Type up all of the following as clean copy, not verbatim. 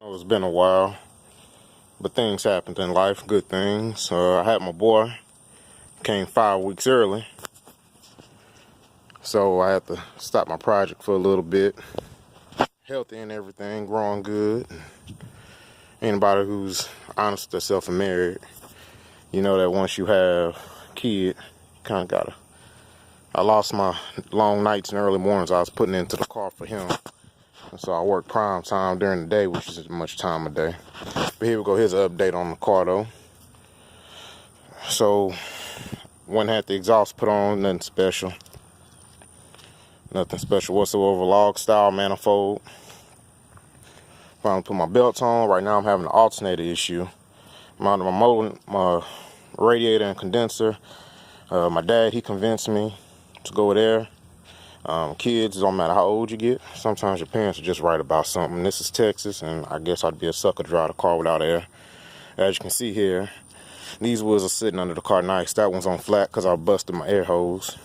It's been a while, but things happened in life, good things. I had my boy, came 5 weeks early, so I had to stop my project for a little bit. Healthy and everything, growing good. Anybody who's honest with themselves and married, you know that once you have a kid, kind of gotta. I lost my long nights and early mornings I was putting into the car for him. And so I work prime time during the day, which isn't much time a day. But here we go, here's an update on the car though. So, one had the exhaust put on, nothing special. Nothing special whatsoever, log style manifold. Finally put my belts on. Right now I'm having an alternator issue. Mounted my motor, my radiator and condenser. My dad, he convinced me to go there. Kids, it don't matter how old you get. Sometimes your parents are just right about something. This is Texas, and I guess I'd be a sucker to drive the car without air. As you can see here, these wheels are sitting under the car nice. That one's on flat because I busted my air hose.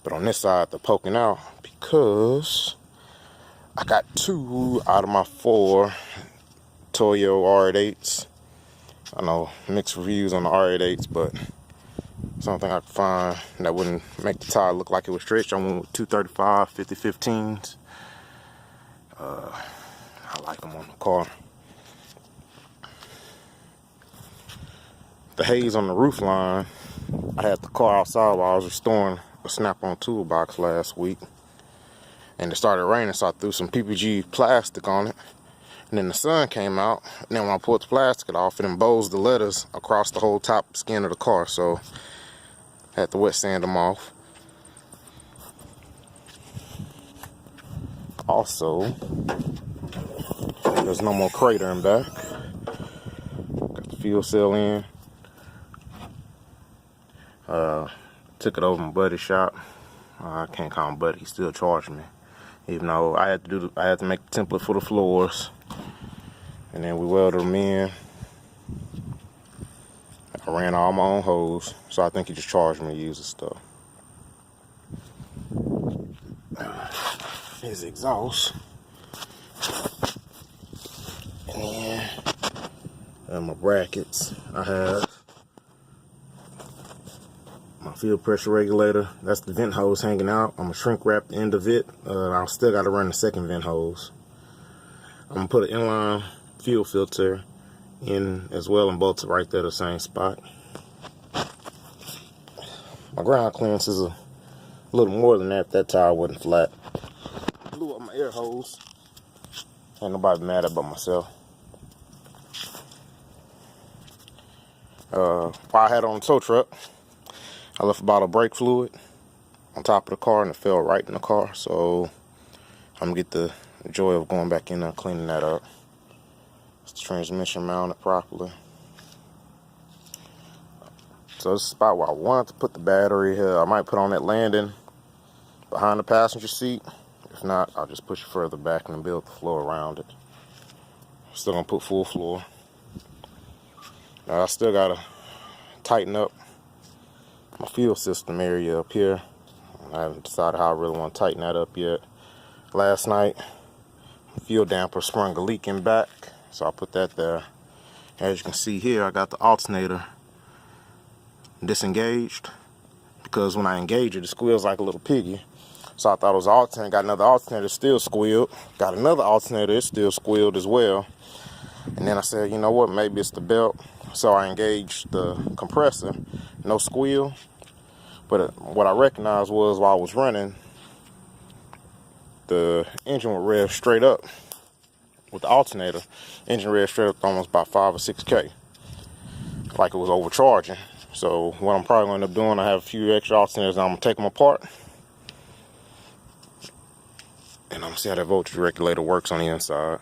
But on this side, they're poking out because I got 2 out of my 4 Toyo R88s. I know mixed reviews on the R88s, but something I could find that wouldn't make the tire look like it was stretched. I went with 235 50-15s. I like them on the car. The haze on the roof line, I had the car outside while I was restoring a snap-on toolbox last week. And it started raining, so I threw some PPG plastic on it. And then the sun came out, and then when I pulled the plastic off, it embossed the letters across the whole top skin of the car. So I had to wet sand them off. Also, there's no more crater in back. Got the fuel cell in. Took it over to my buddy's shop. I can't call him buddy, he still charged me. Even though I had to make the template for the floors. And then we welded them in. I ran all my own hose, so I think he just charged me to use the stuff. His exhaust. And then my brackets. I have my fuel pressure regulator. That's the vent hose hanging out. I'm gonna shrink wrap the end of it. I still gotta run the second vent hose. I'm gonna put an inline fuel filter in as well and bolt it right there the same spot. My ground clearance is a little more than that if that tire wasn't flat. Blew up my air hose. Ain't nobody mad about myself. While I had on the tow truck, I left a bottle of brake fluid on top of the car and it fell right in the car. So I'm gonna get the joy of going back in there and cleaning that up. It's the transmission mounted properly. So this is the spot where I wanted to put the battery here. I might put on that landing behind the passenger seat. If not, I'll just push it further back and build the floor around it. Still gonna put full floor. Now I still gotta tighten up my fuel system area up here. I haven't decided how I really want to tighten that up yet. Last night, the fuel damper sprung a leak in back, so I put that there. As you can see here, I got the alternator disengaged because when I engage it, it squeals like a little piggy. So I thought it was an alternator. Got another alternator, still squealed. Got another alternator, it still squealed as well. And then I said, you know what, maybe it's the belt. So I engaged the compressor, no squeal. But what I recognized was while I was running, the engine would rev straight up with the alternator. Engine rev straight up almost about 5 or 6K, like it was overcharging. So what I'm probably going to end up doing, I have a few extra alternators and I'm going to take them apart. And I'm going to see how that voltage regulator works on the inside.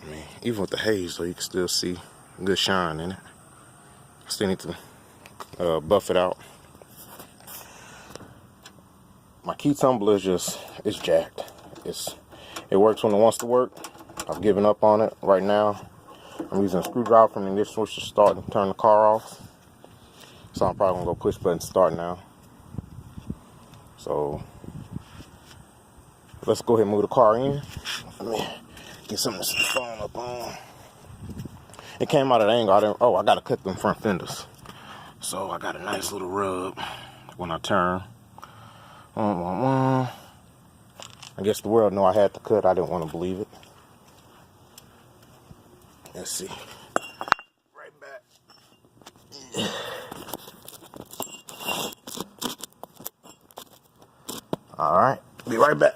I mean, even with the haze, so you can still see good shine in it. I still need to buff it out. My key tumbler is it's jacked. It works when it wants to work. I've given up on it right now. I'm using a screwdriver from the ignition switch to start and turn the car off. So I'm probably gonna go push button start now. So let's go ahead and move the car in. Let me Get something to phone up on. It came out at an angle. I gotta cut them front fenders. So I got a nice little rub when I turn. I guess the world knew I had to cut. I didn't want to believe it. Let's see. Right back. All right. Be right back.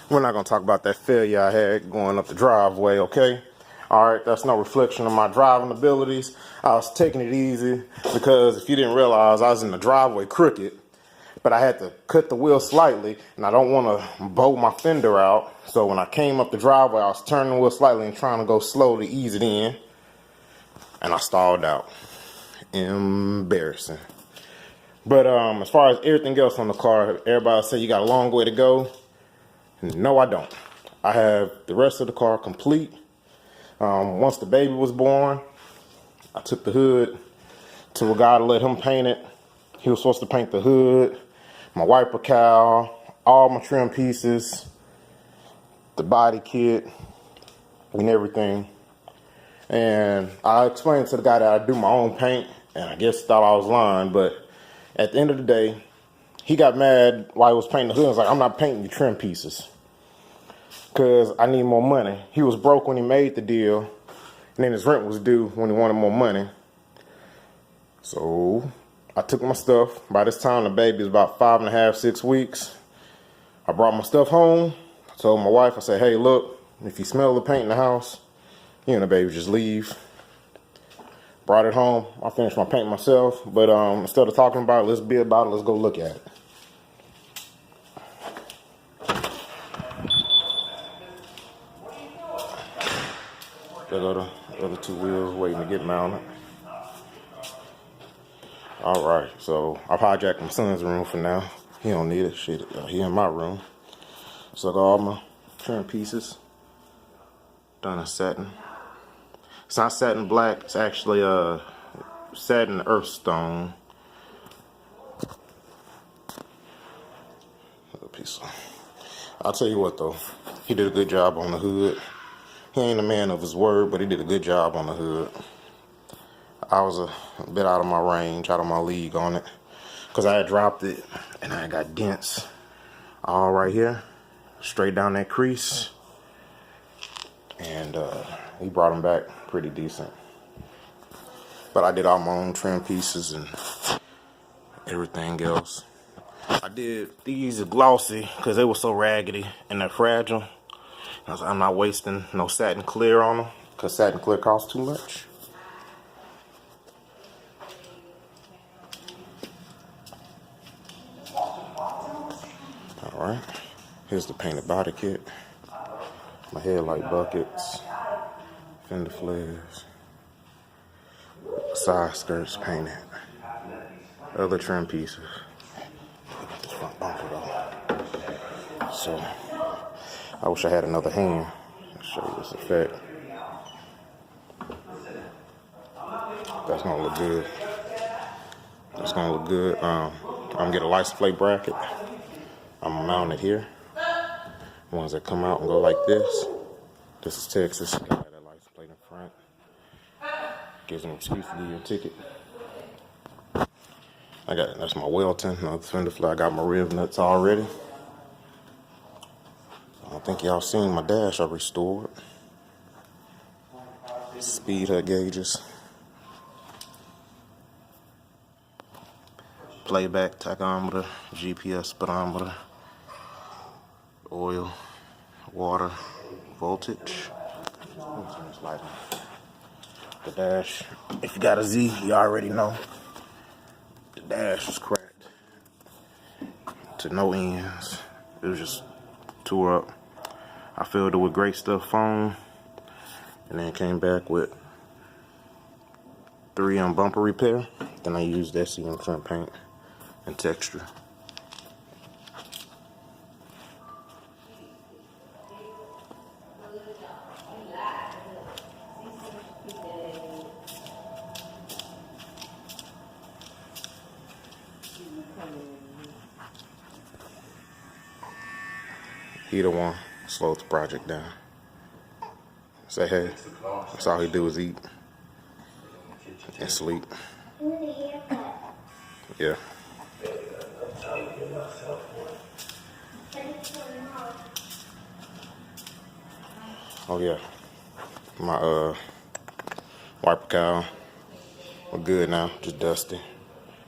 We're not going to talk about that failure I had going up the driveway, okay? All right, that's no reflection of my driving abilities. I was taking it easy because if you didn't realize, I was in the driveway crooked, but I had to cut the wheel slightly, and I don't want to bow my fender out. So when I came up the driveway, I was turning the wheel slightly and trying to go slow to ease it in, and I stalled out. Embarrassing. But as far as everything else on the car, everybody say you got a long way to go. No, I don't. I have the rest of the car complete. Once the baby was born, I took the hood to a guy to let him paint it. He was supposed to paint the hood, my wiper cowl, all my trim pieces, the body kit, and everything. And I explained to the guy that I do my own paint, and I guess thought I was lying, but at the end of the day, he got mad while he was painting the hood. He was like, I'm not painting your trim pieces because I need more money. He was broke when he made the deal, and then his rent was due when he wanted more money. So I took my stuff. By this time, the baby was about 5.5, 6 weeks. I brought my stuff home. I told my wife, I said, hey, look, if you smell the paint in the house, you and the baby just leave. Brought it home. I finished my paint myself, but instead of talking about it, let's be about it. Let's go look at it. There go the other two wheels waiting to get mounted. All right, so I hijacked my son's room for now. He don't need it. Shit, he in my room. So I got all my trim pieces done in satin. It's not satin black. It's actually satin earth stone. I'll tell you what though, he did a good job on the hood. He ain't a man of his word, but he did a good job on the hood. I was a bit out of my range, out of my league on it, because I had dropped it and I got dents all right here, straight down that crease, and he brought them back pretty decent. But I did all my own trim pieces and everything else. I did these glossy because they were so raggedy and they're fragile. I'm not wasting no satin clear on them because satin clear costs too much. Alright, here's the painted body kit. My headlight buckets, fender flares, side skirts painted, other trim pieces. This front bumper though. So, I wish I had another hand to show you this effect. That's gonna look good. That's gonna look good. I'm gonna get a license plate bracket. I'm gonna mount it here. Ones that come out and go like this. This is Texas. Got that license plate in front. Gives an excuse to give you a ticket. That's my Welton, another fender flare. I got my rib nuts already. I don't think y'all seen my dash I restored. Speed head gauges. playback tachometer, GPS speedometer, oil, water, voltage. The dash, if you got a Z, you already know. The dash was cracked to no ends. It was just tore up. I filled it with Great Stuff foam, and then came back with 3M bumper repair. Then I used SEM front paint and texture. Either one slowed the project down. Say hey. That's all he do is eat and sleep. Yeah. Oh yeah. My wiper cowl. We're good now, just dusty.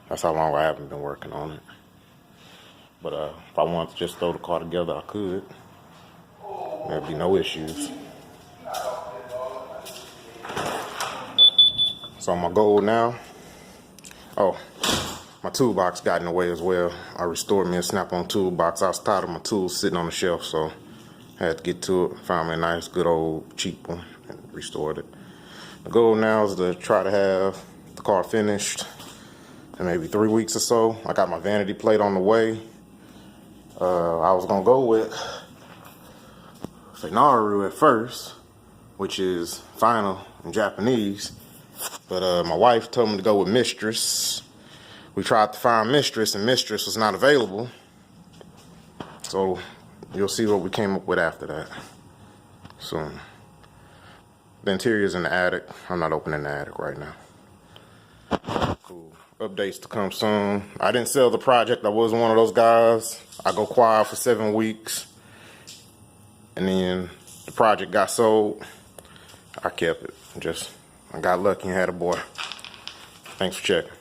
That's how long I haven't been working on it. But if I wanted to just throw the car together, I could. There'd be no issues. So my goal now, my toolbox got in the way as well. I restored me a snap-on toolbox. I was tired of my tools sitting on the shelf, so I had to get to it. Found me a nice, good old, cheap one and restored it. The goal now is to try to have the car finished in maybe 3 weeks or so. I got my vanity plate on the way. I was gonna go with Finaru at first, which is final in Japanese. But my wife told me to go with Mistress. We tried to find Mistress, and Mistress was not available. So you'll see what we came up with after that soon. The interior's in the attic. I'm not opening the attic right now. Cool. Updates to come soon. I didn't sell the project. I wasn't one of those guys. I go quiet for 7 weeks. And then the project got sold. I kept it. I got lucky and had a boy. Thanks for checking.